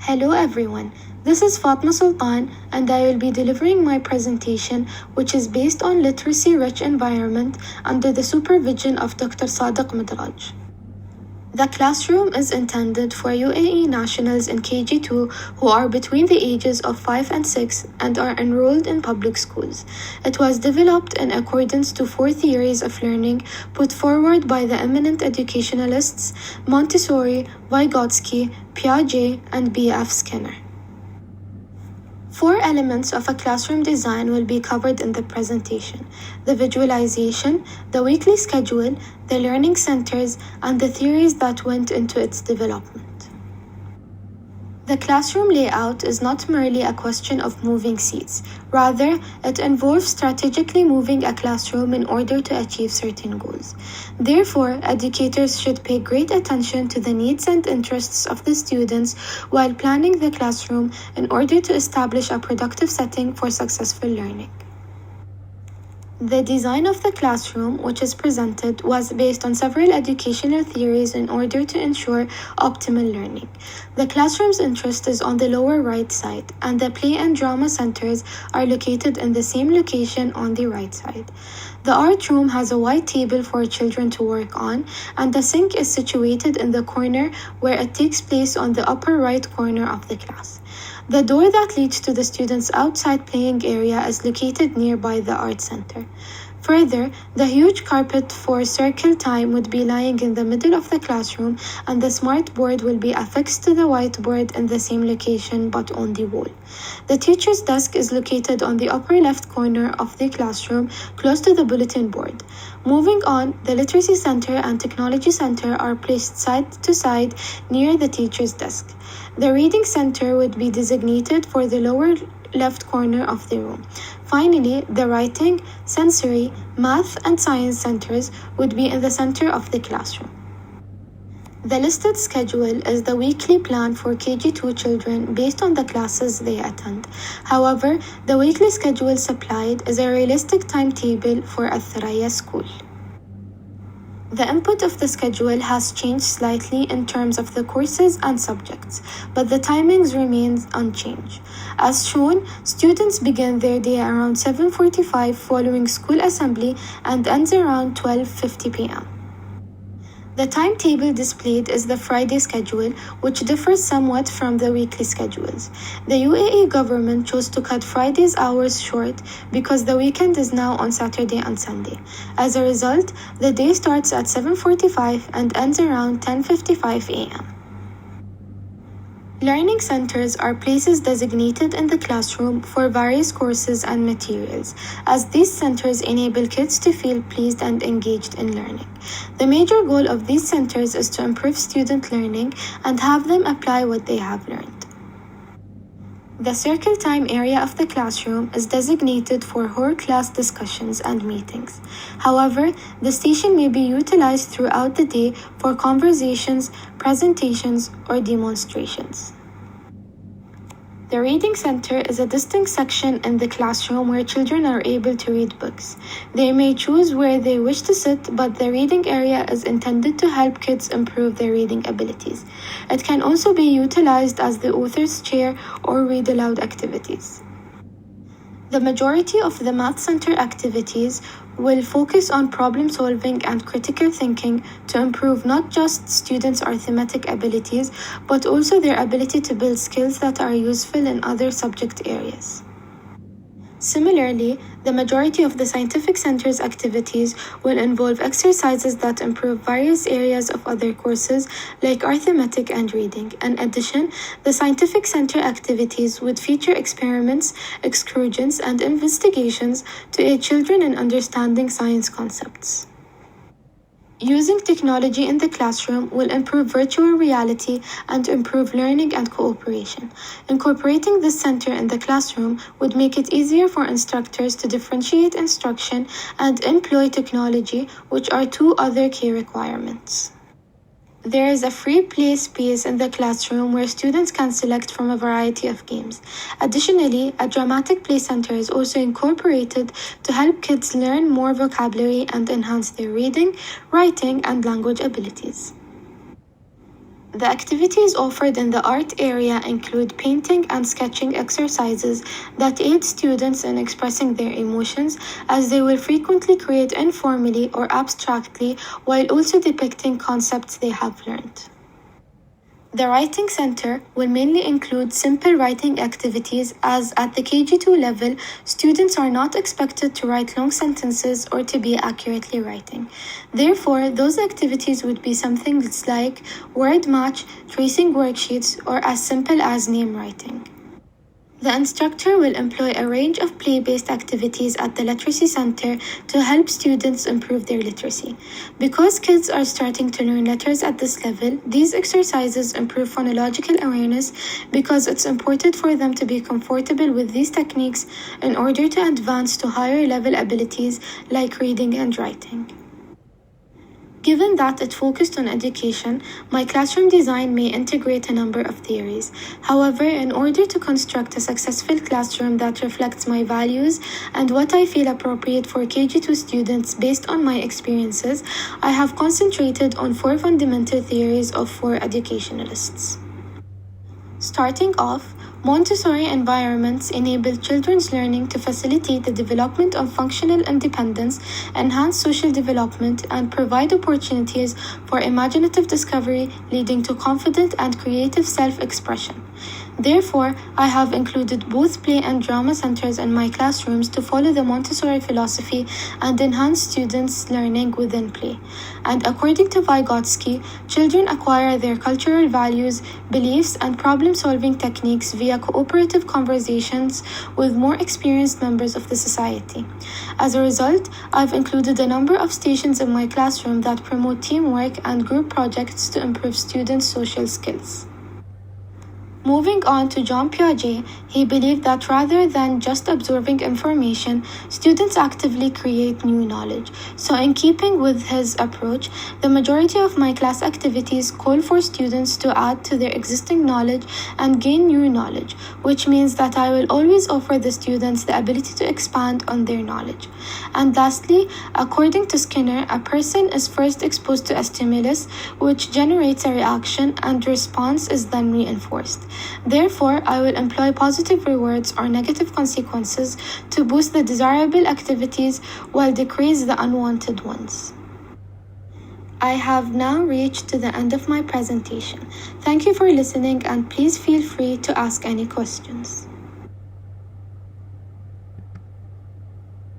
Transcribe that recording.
Hello everyone, this is Fatma Sultan and I will be delivering my presentation which is based on literacy-rich environment under the supervision of Dr. Sadiq Midraj. The classroom is intended for UAE nationals in KG2 who are between the ages of 5 and 6 and are enrolled in public schools. It was developed in accordance to 4 theories of learning put forward by the eminent educationalists Montessori, Vygotsky, Piaget, and B.F. Skinner. 4 elements of a classroom design will be covered in the presentation: the visualization, the weekly schedule, the learning centers, and the theories that went into its development. The classroom layout is not merely a question of moving seats. Rather, it involves strategically moving a classroom in order to achieve certain goals. Therefore, educators should pay great attention to the needs and interests of the students while planning the classroom in order to establish a productive setting for successful learning. The design of the classroom, which is presented, was based on several educational theories in order to ensure optimal learning. The classroom's interest is on the lower right side, and the play and drama centers are located in the same location on the right side. The art room has a white table for children to work on, and the sink is situated in the corner where it takes place on the upper right corner of the class. The door that leads to the students' outside playing area is located nearby the art center. Further, the huge carpet for circle time would be lying in the middle of the classroom, and the smart board will be affixed to the whiteboard in the same location but on the wall. The teacher's desk is located on the upper left corner of the classroom, close to the bulletin board. Moving on, the literacy center and technology center are placed side to side near the teacher's desk. The reading center would be designated for the lower left corner of the room. Finally, the writing, sensory, math, and science centers would be in the center of the classroom. The listed schedule is the weekly plan for KG2 children based on the classes they attend. However, the weekly schedule supplied is a realistic timetable for a Thuraya school. The input of the schedule has changed slightly in terms of the courses and subjects, but the timings remain unchanged. As shown, students begin their day around 7:45 following school assembly and ends around 12:50 p.m. The timetable displayed is the Friday schedule, which differs somewhat from the weekly schedules. The UAE government chose to cut Friday's hours short because the weekend is now on Saturday and Sunday. As a result, the day starts at 7:45 and ends around 10:55 a.m. Learning centers are places designated in the classroom for various courses and materials, as these centers enable kids to feel pleased and engaged in learning. The major goal of these centers is to improve student learning and have them apply what they have learned. The circle time area of the classroom is designated for whole class discussions and meetings. However, the station may be utilized throughout the day for conversations, presentations, or demonstrations. The reading center is a distinct section in the classroom where children are able to read books. They may choose where they wish to sit, but the reading area is intended to help kids improve their reading abilities. It can also be utilized as the author's chair or read aloud activities. The majority of the Math Center activities will focus on problem solving and critical thinking to improve not just students' arithmetic abilities, but also their ability to build skills that are useful in other subject areas. Similarly, the majority of the Scientific Center's activities will involve exercises that improve various areas of other courses like arithmetic and reading. In addition, the Scientific Center activities would feature experiments, excursions, and investigations to aid children in understanding science concepts. Using technology in the classroom will improve virtual reality and improve learning and cooperation. Incorporating this center in the classroom would make it easier for instructors to differentiate instruction and employ technology, which are 2 other key requirements. There is a free play space in the classroom where students can select from a variety of games. Additionally, a dramatic play center is also incorporated to help kids learn more vocabulary and enhance their reading, writing, and language abilities. The activities offered in the art area include painting and sketching exercises that aid students in expressing their emotions, as they will frequently create informally or abstractly while also depicting concepts they have learned. The Writing Center will mainly include simple writing activities, as at the KG2 level, students are not expected to write long sentences or to be accurately writing. Therefore, those activities would be something like word match, tracing worksheets, or as simple as name writing. The instructor will employ a range of play-based activities at the Literacy Center to help students improve their literacy. Because kids are starting to learn letters at this level, these exercises improve phonological awareness because it's important for them to be comfortable with these techniques in order to advance to higher level abilities like reading and writing. Given that it focused on education, my classroom design may integrate a number of theories. However, in order to construct a successful classroom that reflects my values and what I feel appropriate for KG2 students based on my experiences, I have concentrated on 4 fundamental theories of 4 educationalists. Starting off, Montessori environments enable children's learning to facilitate the development of functional independence, enhance social development, and provide opportunities for imaginative discovery, leading to confident and creative self-expression. Therefore, I have included both play and drama centers in my classrooms to follow the Montessori philosophy and enhance students' learning within play. And according to Vygotsky, children acquire their cultural values, beliefs, and problem-solving techniques via cooperative conversations with more experienced members of the society. As a result, I've included a number of stations in my classroom that promote teamwork and group projects to improve students' social skills. Moving on to Jean Piaget, he believed that rather than just absorbing information, students actively create new knowledge. So in keeping with his approach, the majority of my class activities call for students to add to their existing knowledge and gain new knowledge, which means that I will always offer the students the ability to expand on their knowledge. And lastly, according to Skinner, a person is first exposed to a stimulus, which generates a reaction, and response is then reinforced. Therefore, I will employ positive rewards or negative consequences to boost the desirable activities while decrease the unwanted ones. I have now reached to the end of my presentation. Thank you for listening, and please feel free to ask any questions.